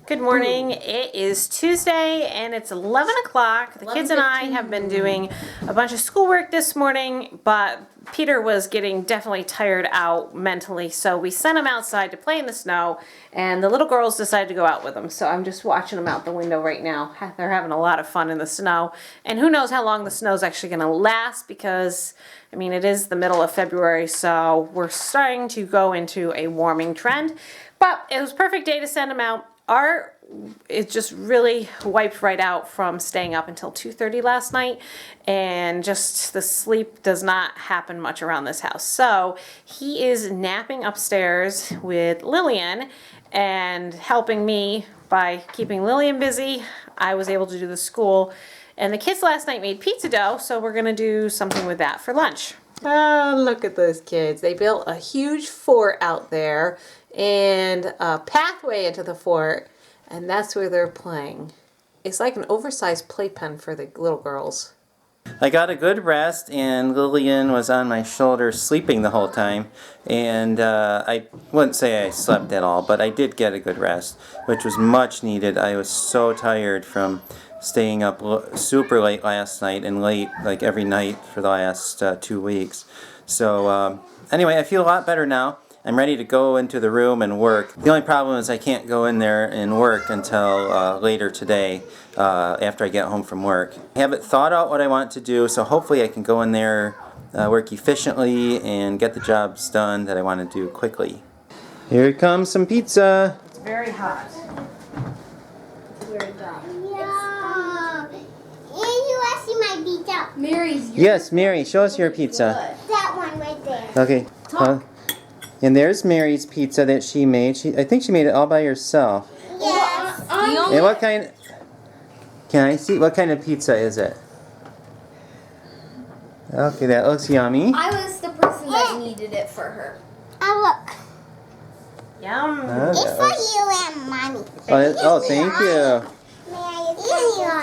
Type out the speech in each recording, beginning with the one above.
Good morning. It is Tuesday and it's 11 o'clock. The kids and I have been doing a bunch of schoolwork this morning, but Peter was getting definitely tired out mentally, so we sent him outside to play in the snow, and the little girls decided to go out with him. So I'm just watching them out the window right now. They're having a lot of fun in the snow, and who knows how long the snow's actually going to last, because I mean, it is the middle of February, so we're starting to go into a warming trend. But it was a perfect day to send them out. Art is just really wiped right out from staying up until 2:30 last night, and just the sleep does not happen much around this house. So he is napping upstairs with Lillian and helping me by keeping Lillian busy. I was able to do the school, and the kids last night made pizza dough, so we're gonna do something with that for lunch. Oh, look at those kids. They built a huge fort out there and a pathway into the fort, and that's where they're playing. It's like an oversized playpen for the little girls. I got a good rest, and Lillian was on my shoulder sleeping the whole time, and I wouldn't say I slept at all, but I did get a good rest, which was much needed. I was so tired from staying up super late last night, and late like every night for the last 2 weeks. So anyway, I feel a lot better now. I'm ready to go into the room and work. The only problem is I can't go in there and work until later today, after I get home from work. I haven't thought out what I want to do, so hopefully I can go in there, work efficiently, and get the jobs done that I want to do quickly. Here comes some pizza. It's very hot. Yeah. And you want to see my pizza? Mary's. Yes, Mary, show us your pizza. That one right there. Okay. And there's Mary's pizza that she made. I think she made it all by herself. Yes. And what kind? Can I see? What kind of pizza is it? Okay, that looks yummy. I was the person that needed it for her. Oh, look. Yum. It's for you and Mommy. Oh, thank you.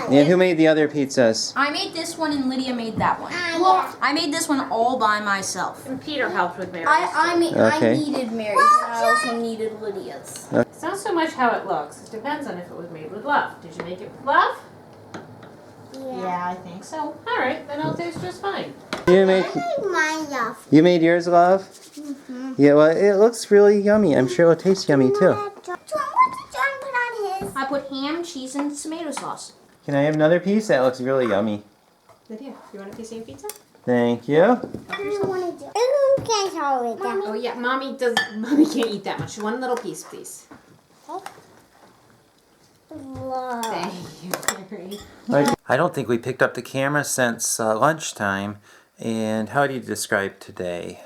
And who made the other pizzas? I made this one and Lydia made that one. Well, I made this one all by myself. And Peter helped with Mary's. I Okay. needed Mary's and I also needed Lydia's. It's not so much how it looks. It depends on if it was made with love. Did you make it with love? Yeah, I think so. All right, then it'll taste just fine. You made. mine off. You made yours, love. Yeah, well, it looks really yummy. I'm sure it'll taste yummy too. What did John put on his? I put ham, cheese, and tomato sauce. Can I have another piece? That looks really yummy. Lydia, you want a piece of your pizza? Thank you. I don't want to do. Ooh, can't tolerate that. Oh yeah, Mommy can't eat that much. One little piece, please. Whoa. Thank you, Mary. I don't think we picked up the camera since lunchtime. And how do you describe today?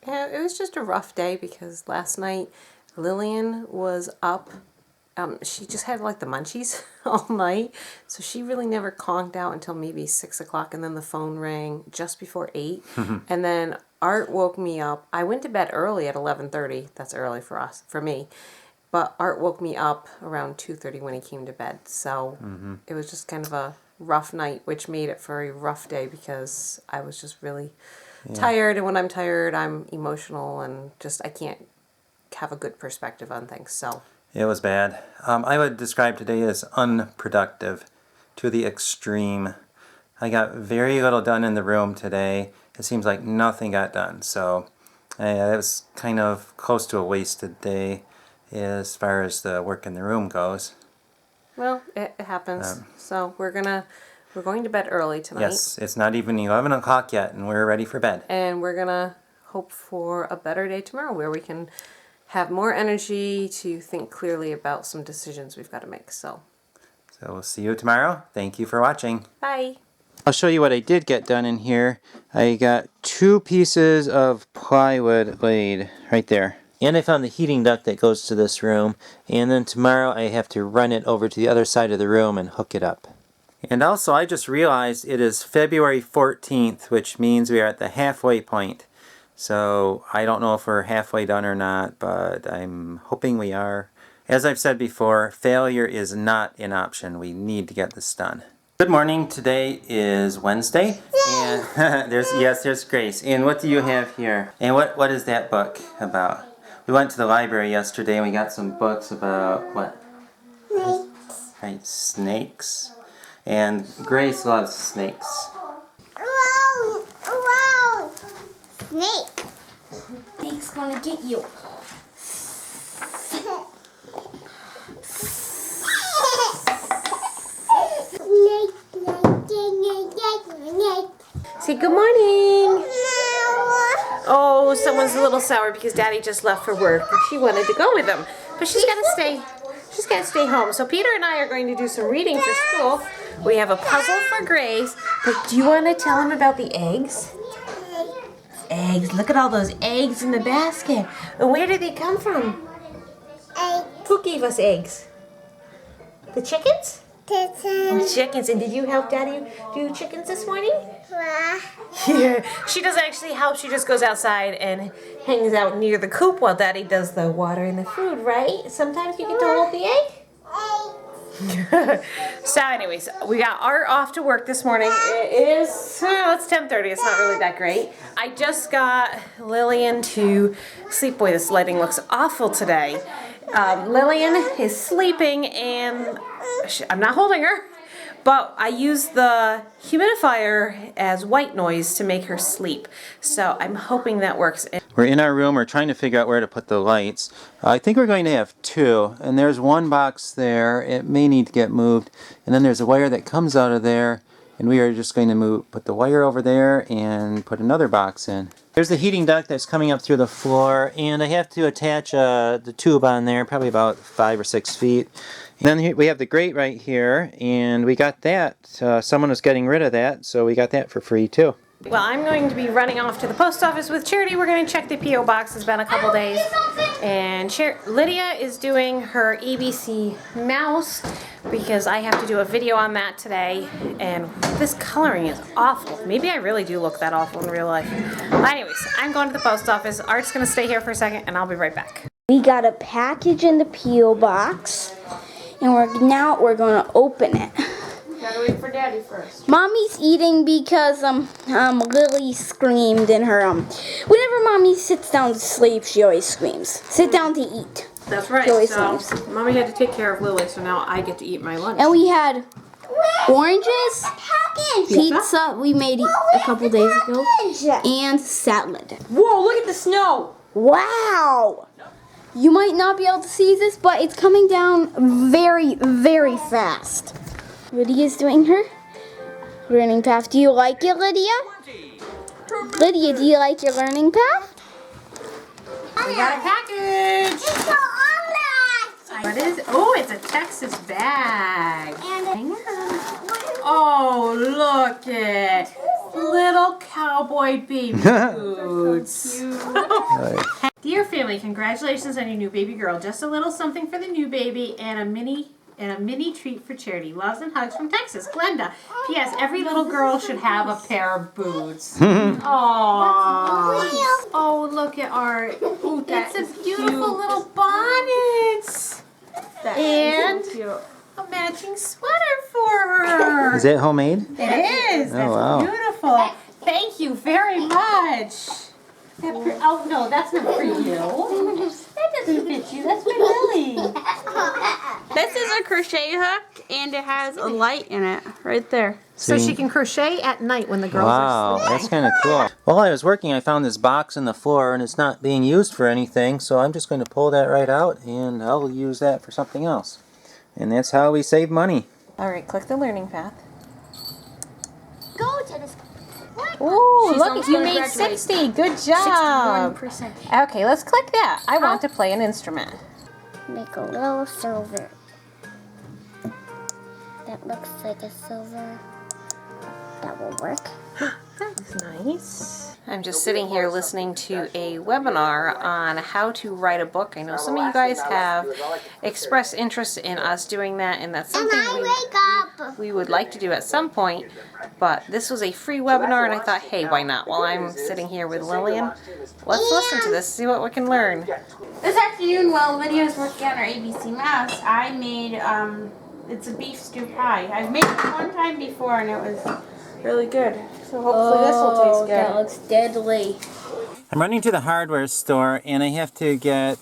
Yeah, it was just a rough day because last night Lillian was up. She just had like the munchies all night, so she really never conked out until maybe 6 o'clock, and then the phone rang just before 8. And then Art woke me up. I went to bed early at 11:30. That's early for me. But Art woke me up around 2:30 when he came to bed. So it was just kind of a rough night, which made it for a rough day because I was just really tired. And when I'm tired, I'm emotional and just I can't have a good perspective on things. So It was bad. I would describe today as unproductive to the extreme. I got very little done in the room today. It seems like nothing got done. So it was kind of close to a wasted day as far as the work in the room goes. well, it happens. So we're going to bed early tonight. Yes, it's not even 11 o'clock yet, and we're ready for bed. And we're gonna hope for a better day tomorrow where we can have more energy to think clearly about some decisions we've got to make. So We'll see you tomorrow. Thank you for watching. bye. I'll show you what I did get done in here. I got 2 pieces of plywood laid right there. And I found the heating duct that goes to this room. And then tomorrow I have to run it over to the other side of the room and hook it up. And also I just realized it is February 14th, which means we are at the halfway point. So I don't know if we're halfway done or not, but I'm hoping we are. As I've said before, failure is not an option. We need to get this done. Good morning. Today is Wednesday, and there's Grace. And what do you have here? And what is that book about? We went to the library yesterday and we got some books about what? Right, snakes. And Grace loves snakes. Wow! Snake. Snake's gonna get you. Say good morning. Oh, someone's a little sour because Daddy just left for work. She wanted to go with him, but she's gotta stay. She's gotta stay home. So Peter and I are going to do some reading for school. We have a puzzle for Grace. But do you want to tell him about the eggs? Eggs. Look at all those eggs in the basket. And where did they come from? Who gave us eggs? The chickens? Chickens. And did you help Daddy do chickens this morning? Yeah. She doesn't actually help. She just goes outside and hangs out near the coop while Daddy does the water and the food, right? Sometimes you get to hold the egg. So anyways, we got Art off to work this morning. It is, well, it's 10:30. It's not really that great. I just got Lillian to sleep. Boy, this lighting looks awful today. Lillian is sleeping and I'm not holding her, but I use the humidifier as white noise to make her sleep. So I'm hoping that works. We're in our room. We're trying to figure out where to put the lights. I think we're going to have two. And there's one box there. It may need to get moved. And then there's a wire that comes out of there. And we are just going to put the wire over there and put another box in. There's the heating duct that's coming up through the floor. And I have to attach the tube on there, probably about 5 or 6 feet. And then we have the grate right here. And we got that. Someone was getting rid of that. So we got that for free too. Well, I'm going to be running off to the post office with Charity. We're going to check the P.O. box. It's been a couple days. And Lydia is doing her ABC mouse because I have to do a video on that today. And this coloring is awful. Maybe I really do look that awful in real life. Anyways, I'm going to the post office. Art's going to stay here for a second and I'll be right back. We got a package in the P.O. box and we're going to open it. Gotta wait for Daddy first. Mommy's eating because Lily screamed in her whenever Mommy sits down to sleep, she always screams. Sit down to eat. That's right. She always So screams. Mommy had to take care of Lily, so now I get to eat my lunch. And we had oranges, pizza we made a couple days ago, and salad. Whoa, look at the snow. Wow! You might not be able to see this, but it's coming down very, very fast. Lydia's doing her learning path. Do you like it, Lydia? Lydia, do you like your learning path? We got a package. What is? Oh, it's a Texas bag. Hang on. Oh, look it. Little cowboy baby boots. Dear family, congratulations on your new baby girl. Just a little something for the new baby and a mini treat for Charity. Loves and hugs from Texas, Glenda. P.S. Every little girl should have a pair of boots. Aww. Oh, look at Art. Ooh, it's a beautiful little bonnet. And a matching sweater for her. Is that homemade? It is. That's wow. beautiful. Thank you very much. Oh, no, that's not for you. That doesn't fit you. That's for Lily. This is a crochet hook, and it has a light in it right there. So she can crochet at night when the girls Wow, are sleeping. that's kind of cool. While I was working, I found this box on the floor, and it's not being used for anything, so I'm just going to pull that right out, and I'll use that for something else. And that's how we save money. All right, click the learning path. Go to the school. Ooh, She's look, almost you gonna made graduate. 60. Good job. 61%. Okay, let's click that. I want to play an instrument. Make a little silver. That looks like a silver. That will work. That's nice. I'm just sitting here listening to a webinar on how to write a book. I know some of you guys have expressed interest in us doing that, and that's And something I wake up. we would like to do at some point. But this was a free webinar, and I thought, hey, why not? While I'm sitting here with Lillian, let's listen to this, see what we can learn. This afternoon, while Lydia was working on her ABC mouse, I made, it's a beef stew pie. I've made it one time before, and it was really good. So hopefully this will taste good. That looks deadly. I'm running to the hardware store and I have to get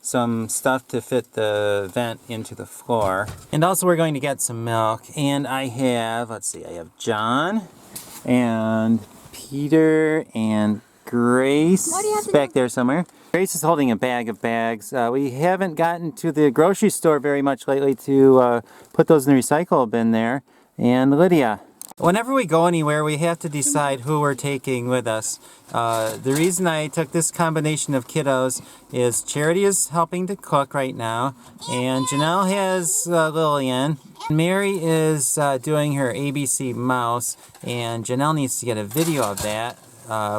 some stuff to fit the vent into the floor. And also we're going to get some milk. And I have, let's see, I have John and Peter and Grace back there somewhere. Grace is holding a bag of bags. We haven't gotten to the grocery store very much lately to put those in the recycle bin there. And Lydia. Whenever we go anywhere, we have to decide who we're taking with us. The reason I took this combination of kiddos is Charity is helping to cook right now, and Janelle has Lillian. Mary is doing her ABC mouse, and Janelle needs to get a video of that.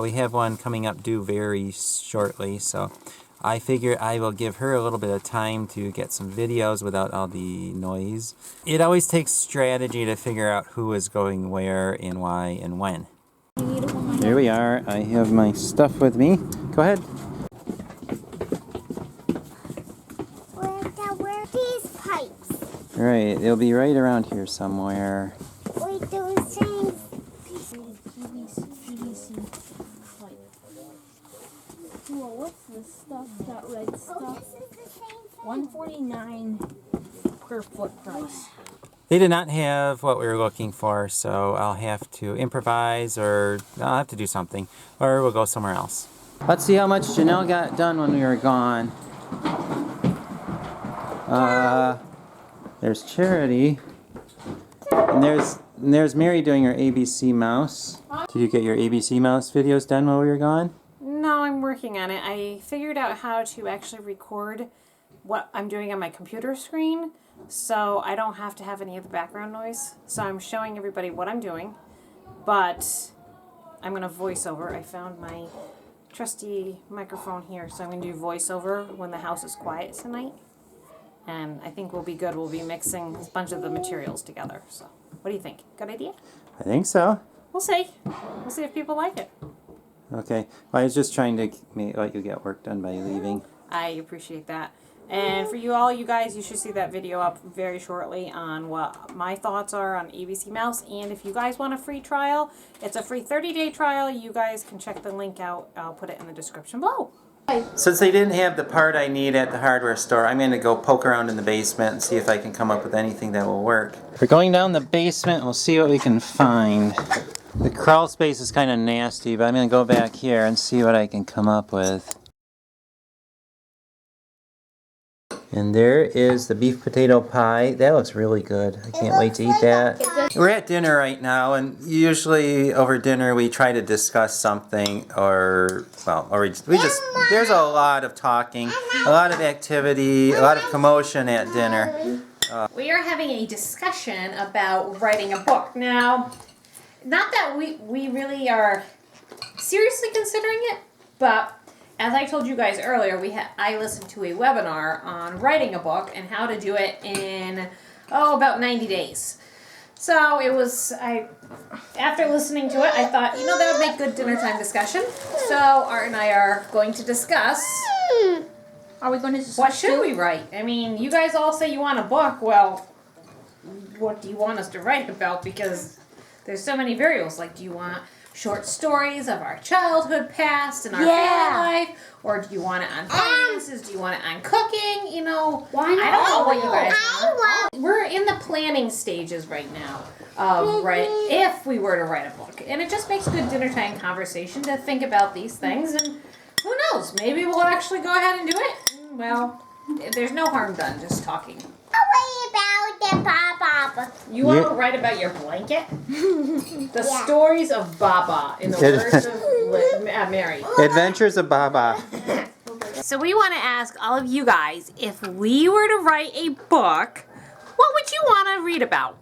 We have one coming up due very shortly, so I figure I will give her a little bit of time to get some videos without all the noise. It always takes strategy to figure out who is going where and why and when. Here we are. I have my stuff with me. Go ahead. Where are these pipes? Right, they'll be right around here somewhere. Wait, those things. Whoa, what's this stuff? That red Oh, stuff? this is the same thing. 149 per foot price. They did not have what we were looking for, so I'll have to improvise or I'll have to do something. Or we'll go somewhere else. Let's see how much Janelle got done when we were gone. There's Charity. And there's Mary doing her ABC mouse. Did you get your ABC mouse videos done while we were gone? No, I'm working on it. I figured out how to actually record what I'm doing on my computer screen, so I don't have to have any of the background noise. So I'm showing everybody what I'm doing, but I'm going to voice over. I found my trusty microphone here, so I'm going to do voiceover when the house is quiet tonight. And I think we'll be good. We'll be mixing a bunch of the materials together. So what do you think? Good idea? I think so. We'll see. We'll see if people like it. Okay. Well, I was just trying to let you get work done by leaving. I appreciate that. And for you all, you guys, you should see that video up very shortly on what my thoughts are on ABC Mouse. And if you guys want a free trial, it's a free 30-day trial. You guys can check the link out. I'll put it in the description below. Since they didn't have the part I need at the hardware store, I'm going to go poke around in the basement and see if I can come up with anything that will work. We're going down the basement and we'll see what we can find. The crawl space is kind of nasty, but I'm going to go back here and see what I can come up with. And there is the beef potato pie. That looks really good. I can't wait to eat that. We're at dinner right now, and usually over dinner we try to discuss something, or we just there's a lot of talking, a lot of activity, a lot of commotion at dinner. We are having a discussion about writing a book. Now, not that we really are seriously considering it, but as I told you guys earlier, I listened to a webinar on writing a book and how to do it in about 90 days. So after listening to it, I thought, that would make good dinner time discussion. So Art and I are going to discuss. Are we going to discuss What should we write? I mean, you guys all say you want a book. Well, what do you want us to write about? Because there's so many variables. Like, do you want short stories of our childhood past and our family life? Or do you want it on finances? Do you want it on cooking? Why not? I don't know what you guys want. We're in the planning stages right now of if we were to write a book. And it just makes good dinner time conversation to think about these things. And who knows? Maybe we'll actually go ahead and do it. Well, there's no harm done just talking. You want to write about your blanket? The stories of Baba in the words of Mary. Adventures of Baba. So we want to ask all of you guys, if we were to write a book, what would you want to read about?